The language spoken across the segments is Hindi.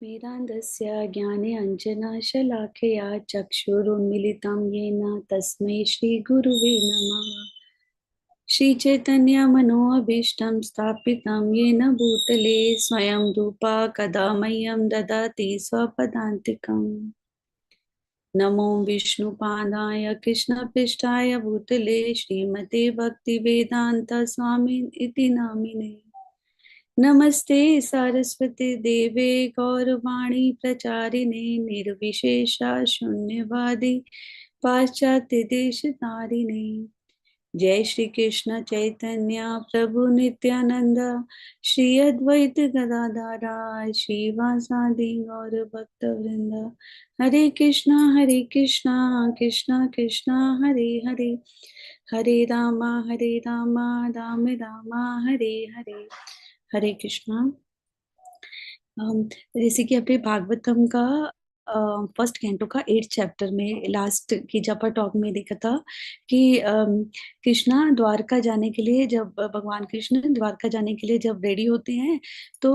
वेदान्तस्य ज्ञाने अञ्जनाशलाखया चक्षुरुन्मिलितं येन तस्मै श्रीगुरुवे नमः। श्रीचैतन्यमनोभीष्टं स्थापितं येन भूतले स्वयं रूपा कदा मह्यं ददाति स्वपदान्तिकम्। नमो विष्णुपादाय कृष्णपृष्ठाय भूतले श्रीमते भक्तिवेदान्त स्वामी इति नामिने। नमस्ते सरस्वती देवे गौरवाणी प्रचारिणे निर्विशेषा शून्यवादी पाश्चात्य देश तारिणे। जय श्री कृष्ण चैतन्य प्रभु नित्यानंद श्री अद्वैत गदाधरा श्रीवासादि गौर भक्त वृंद। हरे कृष्णा कृष्णा कृष्णा हरे हरे, हरे रामा राम रामा हरे हरे। हरे कृष्णा। जैसे कि अभी भागवतम का फर्स्ट कैंटो का 8th चैप्टर में लास्ट की जब टॉक में देखा था कि कृष्णा द्वारका जाने के लिए, जब भगवान कृष्ण द्वारका जाने के लिए जब रेडी होते हैं तो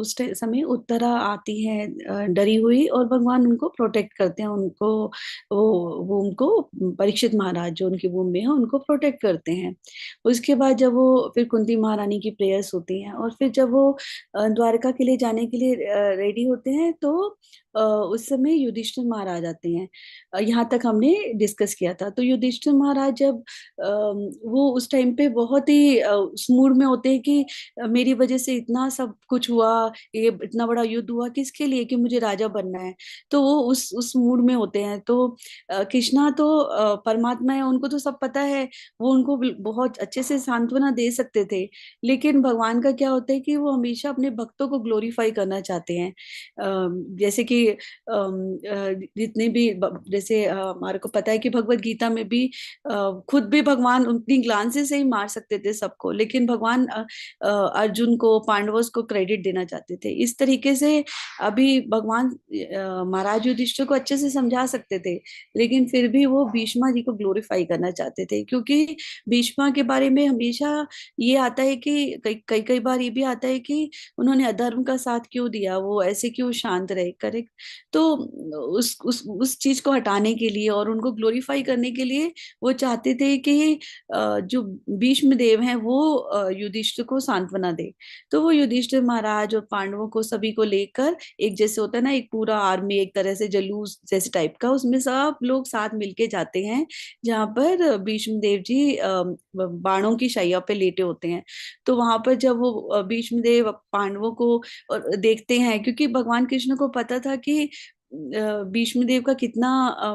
उस समय उत्तरा आती है डरी हुई, और भगवान उनको प्रोटेक्ट करते हैं। उनको वो उनको परीक्षित महाराज जो उनकी वूम में है उनको प्रोटेक्ट करते हैं। उसके बाद जब वो फिर कुंती महारानी की प्रेयर्स होती हैं, और फिर जब वो द्वारका के लिए जाने के लिए रेडी होते हैं तो उस समय युधिष्ठिर महाराज आते हैं। यहाँ तक हमने डिस्कस किया था। तो युधिष्ठिर महाराज जब वो उस टाइम पे बहुत ही उस मूड में होते हैं कि मेरी वजह से इतना सब कुछ हुआ, ये इतना बड़ा युद्ध हुआ किसके लिए, कि मुझे राजा बनना है। तो वो उस मूड में होते हैं। तो कृष्णा तो परमात्मा है, उनको तो सब पता है, वो उनको बहुत अच्छे से सांत्वना दे सकते थे। लेकिन भगवान का क्या होता है कि वो हमेशा अपने भक्तों को ग्लोरीफाई करना चाहते हैं। जैसे कि जितने भी जैसे हमारे को पता है कि भगवत गीता में भी खुद भी भगवान उतनी ग्लांसेस से ही मार सकते थे सबको, लेकिन भगवान अर्जुन को, पांडवों को क्रेडिट देना चाहते थे। इस तरीके से अभी भगवान महाराज युधिष्ठिर को अच्छे से समझा सकते थे, लेकिन फिर भी वो भीष्मा जी को ग्लोरीफाई करना चाहते थे, क्योंकि भीष्मा के बारे में हमेशा ये आता है कि कई कई बार ये भी आता है कि उन्होंने अधर्म का साथ क्यों दिया, वो ऐसे क्यों शांत रहे। करेक्ट। तो उस चीज को हटाने के लिए और उनको ग्लोरीफाई करने के लिए वो चाहते थे कि जो भीष्म देव हैं वो युधिष्ठिर को सांत्वना दे। तो वो युधिष्ठिर महाराज और पांडवों को सभी को लेकर, एक जैसे होता है ना, एक पूरा आर्मी, एक तरह से जलूस जैसे टाइप का, उसमें सब लोग साथ मिलके जाते हैं जहाँ पर भीष्म देव जी बाणों की शैया पे लेटे होते हैं। तो वहां पर जब वो भीष्म देव पांडवों को देखते हैं, क्योंकि भगवान कृष्ण को पता था कि भीष्म देव का कितना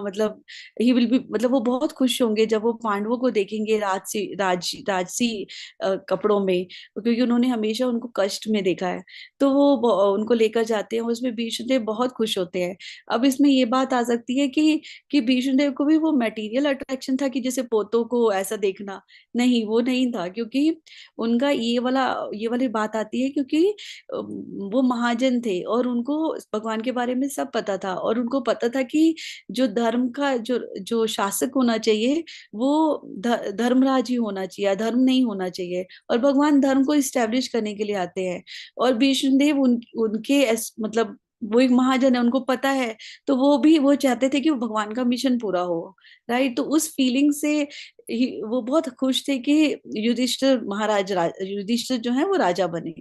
मतलब ही विल बी, मतलब वो बहुत खुश होंगे जब वो पांडवों को देखेंगे राजसी कपड़ों में, क्योंकि उन्होंने हमेशा उनको कष्ट में देखा है। तो वो उनको लेकर जाते हैं, उसमें भीष्म देव बहुत खुश होते हैं। अब इसमें ये बात आ सकती है कि भीष्म देव को भी वो मटेरियल अट्रैक्शन था कि जैसे पोतों को ऐसा देखना, नहीं वो नहीं था, क्योंकि उनका ये वाली बात आती है क्योंकि वो महाजन थे और उनको भगवान के बारे में सब पता था, और उनको पता था कि जो धर्म का जो जो शासक होना चाहिए वो धर्मराज ही होना चाहिए, धर्म नहीं होना चाहिए। और भगवान धर्म को इस्टेब्लिश करने के लिए आते हैं। और भीष्म देव उनके मतलब वो एक महाजन है, उनको पता है। तो वो चाहते थे कि वो भगवान का मिशन पूरा हो। राइट। तो उस फीलिंग से वो बहुत खुश थे कि युधिष्ठिर जो है वो राजा बने।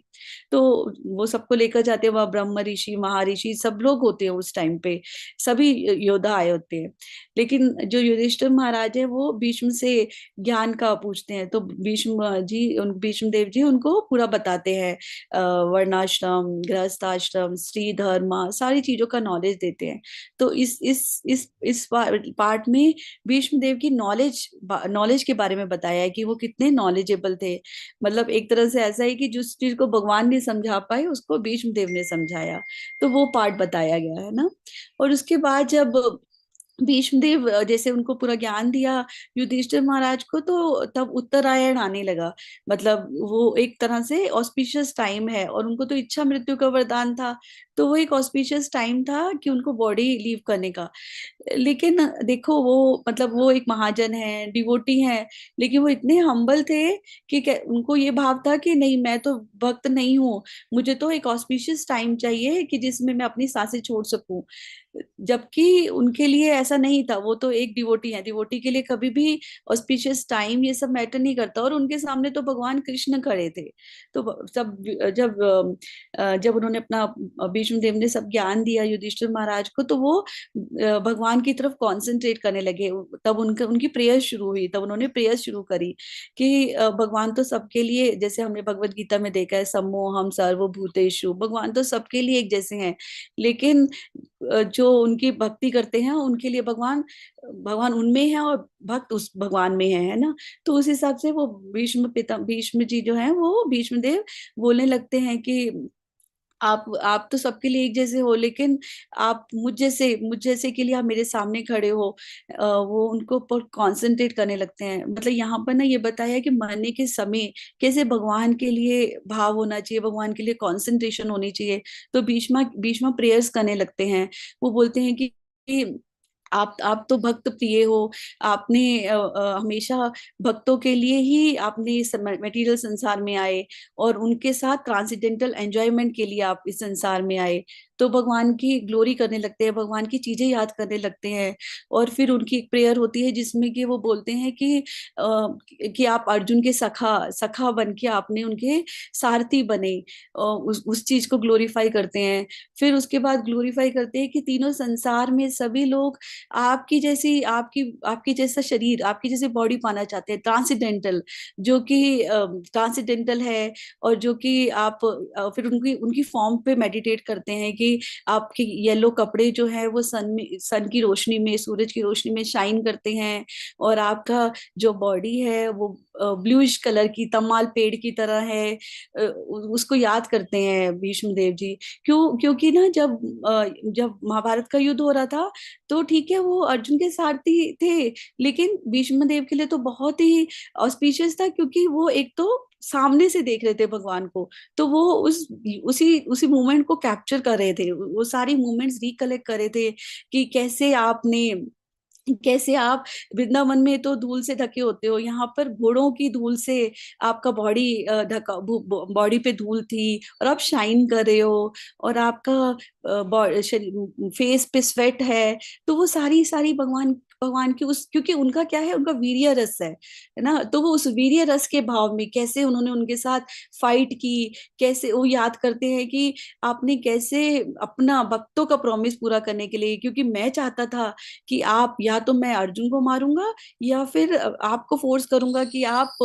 तो वो सबको लेकर जाते हैं, वह ब्रह्म ऋषि, महर्षि सब लोग होते हैं उस टाइम पे, सभी योद्धा आए होते हैं। लेकिन जो युधिष्ठिर महाराज है वो भीष्म से ज्ञान का पूछते हैं। तो भीष्म देव जी उनको पूरा बताते हैं, वर्णाश्रम, गृहस्थाश्रम, स्त्री धर्म, सारी चीजों का नॉलेज देते हैं। तो इस पार्ट में भीष्म देव की नॉलेज के बारे में बताया है कि वो कितने नॉलेजेबल थे। मतलब एक तरह से ऐसा है कि जिस चीज को भगवान ने समझा पाए उसको भीष्म देव ने समझाया। तो वो पार्ट बताया गया है ना। और उसके बाद जब भीष्मदेव जैसे उनको पूरा ज्ञान दिया युधिष्ठिर महाराज को, तो तब उत्तरायण आने लगा। मतलब वो एक तरह से ऑस्पिशियस टाइम है, और उनको तो इच्छा मृत्यु का वरदान था। तो वो एक ऑस्पिशियस टाइम था कि उनको बॉडी लीव करने का। लेकिन देखो वो मतलब वो एक महाजन है, डिवोटी है, लेकिन वो इतने हम्बल थे कि उनको ये भाव था कि नहीं, मैं तो भक्त नहीं हूँ, मुझे तो एक ऑस्पिशियस टाइम चाहिए कि जिसमें मैं अपनी सांसें छोड़ सकूं। जबकि उनके लिए ऐसा नहीं था, वो तो एक डिवोटी है, डिवोटी के लिए कभी भी ऑस्पिशियस टाइम ये सब मैटर नहीं करता। और उनके सामने तो भगवान कृष्ण खड़े थे। तो सब जब जब उन्होंने अपना भीष्म देव ने सब ज्ञान दिया युधिष्ठिर महाराज को, तो वो भगवान की तरफ कंसंट्रेट करने लगे। तब उनका उनकी प्रेयर शुरू हुई, तब उन्होंने प्रेयर शुरू करी कि भगवान तो सबके लिए, जैसे हमने भगवत गीता में देखा है, सम्मोहम सर्वभूतेषु, भगवान तो सबके लिए एक जैसे हैं। लेकिन जो उनकी भक्ति करते हैं उनके लिए भगवान भगवान उनमें है और भक्त उस भगवान में है ना। तो उस हिसाब से वो भीष्म जी जो है, वो भीष्म देव बोलने लगते हैं कि आप तो सबके लिए एक जैसे हो, लेकिन आप मुझ जैसे के लिए आप मेरे सामने खड़े हो। वो उनको ऊपर कंसंट्रेट करने लगते हैं। मतलब यहाँ पर ना ये बताया है कि मरने के समय कैसे भगवान के लिए भाव होना चाहिए, भगवान के लिए कंसंट्रेशन होनी चाहिए। तो भीष्मा भीष्मा प्रेयर्स करने लगते हैं। वो बोलते हैं कि आप तो भक्त प्रिय हो, आपने हमेशा भक्तों के लिए ही आपने इस मटेरियल संसार में आए, और उनके साथ ट्रांसेंडेंटल एंजॉयमेंट के लिए आप इस संसार में आए। तो भगवान की ग्लोरी करने लगते हैं, भगवान की चीजें याद करने लगते हैं। और फिर उनकी एक प्रेयर होती है जिसमें कि वो बोलते हैं कि आप अर्जुन के सखा सखा बन के आपने उनके सारथी बने, और उस चीज को ग्लोरीफाई करते हैं। फिर उसके बाद ग्लोरीफाई करते हैं कि तीनों संसार में सभी लोग आपकी जैसी आपकी जैसा शरीर, आपकी जैसी बॉडी पाना चाहते हैं, ट्रांसेंडेंटल, जो कि ट्रांसेंडेंटल है। और जो कि आप फिर उनकी उनकी फॉर्म पे मेडिटेट करते हैं कि आपके येलो कपड़े जो है वो सन की रोशनी में, सूरज की रोशनी में शाइन करते हैं। और आपका जो बॉडी है वो ब्लूइश कलर की तमाल पेड़ की तरह है। उसको याद करते हैं भीष्म देव जी। क्योंकि ना जब महाभारत का युद्ध हो रहा था, तो ठीक है वो अर्जुन के सारथी थे, लेकिन भीष्म देव के लिए तो बहुत ही ऑस्पिशियस था, क्योंकि वो एक तो सामने से देख रहे थे भगवान को। तो वो उसी उसी मोमेंट को कैप्चर कर रहे थे, वो सारी मोमेंट्स रिकलेक्ट कर रहे थे कि कैसे आप वृंदावन में तो धूल से ढके होते हो, यहाँ पर घोड़ों की धूल से आपका बॉडी ढका, बॉडी पे धूल थी और आप शाइन कर रहे हो, और आपका फेस पे स्वेट है। तो वो सारी सारी भगवान भगवान की उस, क्योंकि उनका क्या है, उनका वीर्य रस है ना। तो वो उस वीर्य रस के भाव में कैसे उन्होंने उनके साथ फाइट की, कैसे वो याद करते हैं कि आपने कैसे अपना भक्तों का प्रॉमिस पूरा करने के लिए, क्योंकि मैं चाहता था कि आप, या तो मैं अर्जुन को मारूंगा या फिर आपको फोर्स करूंगा कि आप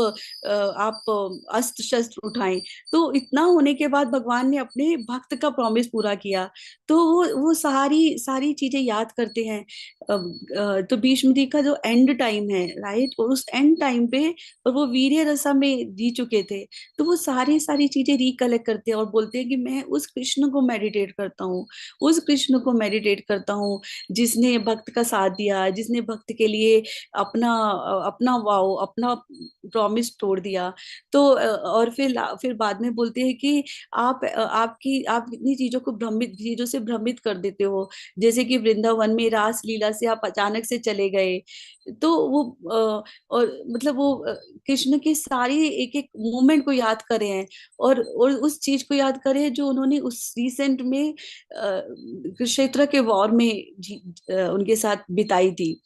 अस्त्र शस्त्र उठाएं। तो इतना होने के बाद भगवान ने अपने भक्त का प्रॉमिस पूरा किया। तो वो सारी सारी चीजें याद करते हैं। तो भीष्म जी का जो एंड टाइम है, राइट, और उस एंड टाइम पे, और वो वीर्य रसा में जी चुके थे। तो वो सारी सारी चीजें रिकलेक्ट करते हैं और बोलते हैं कि मैं उस कृष्ण को मेडिटेट करता हूँ, उस कृष्ण को मेडिटेट करता हूँ जिसने भक्त का साथ दिया, जिसने भक्त के लिए अपना अपना वाव, अपना प्रॉमिस तोड़ दिया। तो और फिर बाद में बोलते हैं कि आप इतनी चीजों से भ्रमित कर देते हो, जैसे कि वृंदावन में रास लीला से आप अचानक से चले गए। तो वो और मतलब वो कृष्ण की सारी एक एक मोमेंट को याद करे हैं, और उस चीज को याद करे हैं जो उन्होंने उस रिसेंट में कुरुक्षेत्र के वॉर में उनके साथ बिताई थी।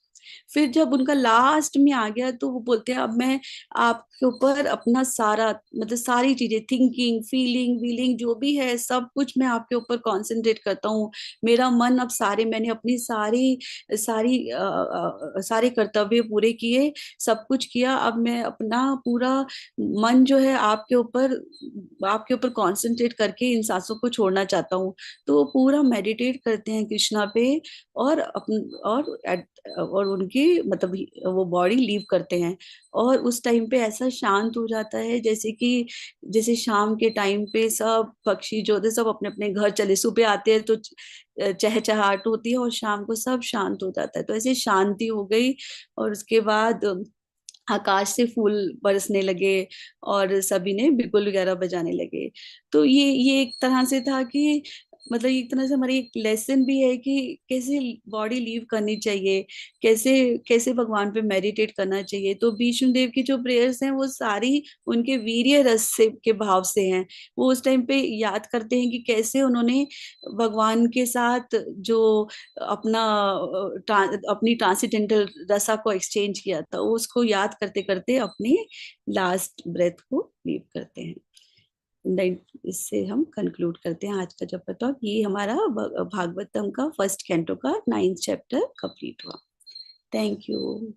फिर जब उनका लास्ट में आ गया, तो वो बोलते हैं अब मैं आपके ऊपर अपना सारा, मतलब सारी चीजें, थिंकिंग, फीलिंग, वीलिंग जो भी है, सब कुछ मैं आपके ऊपर कंसंट्रेट करता हूँ। मेरा मन अब मैंने अपनी सारी सारी सारे कर्तव्य पूरे किए, सब कुछ किया। अब मैं अपना पूरा मन जो है आपके ऊपर कंसंट्रेट करके इन सांसों को छोड़ना चाहता हूँ। तो वो पूरा मेडिटेट करते हैं कृष्णा पे, और और उनकी मतलब वो बॉडी लीव करते हैं। और उस टाइम पे ऐसा शांत हो जाता है, जैसे शाम के टाइम पे सब पक्षी जो होते हैं, सब अपने अपने घर चले, सुबह आते हैं तो चहचहाहट होती है, और शाम को सब शांत हो जाता है। तो ऐसे शांति हो गई। और उसके बाद आकाश से फूल बरसने लगे, और सभी ने बिगुल वगैरह बजाने लगे। तो ये एक तरह से था कि मतलब एक तरह से हमारी एक लेसन भी है कि कैसे बॉडी लीव करनी चाहिए, कैसे कैसे भगवान पे मेडिटेट करना चाहिए। तो भीष्म देव की जो प्रेयर्स हैं वो सारी उनके वीर्य रस से के भाव से हैं। वो उस टाइम पे याद करते हैं कि कैसे उन्होंने भगवान के साथ जो अपना अपनी ट्रांसिडेंटल रसा को एक्सचेंज किया था, वो उसको याद करते करते अपने लास्ट ब्रेथ को लीव करते हैं। इससे हम कंक्लूड करते हैं आज का जब टॉक। ये हमारा भागवतम का फर्स्ट कैंटो का 9th चैप्टर कंप्लीट हुआ। Thank you.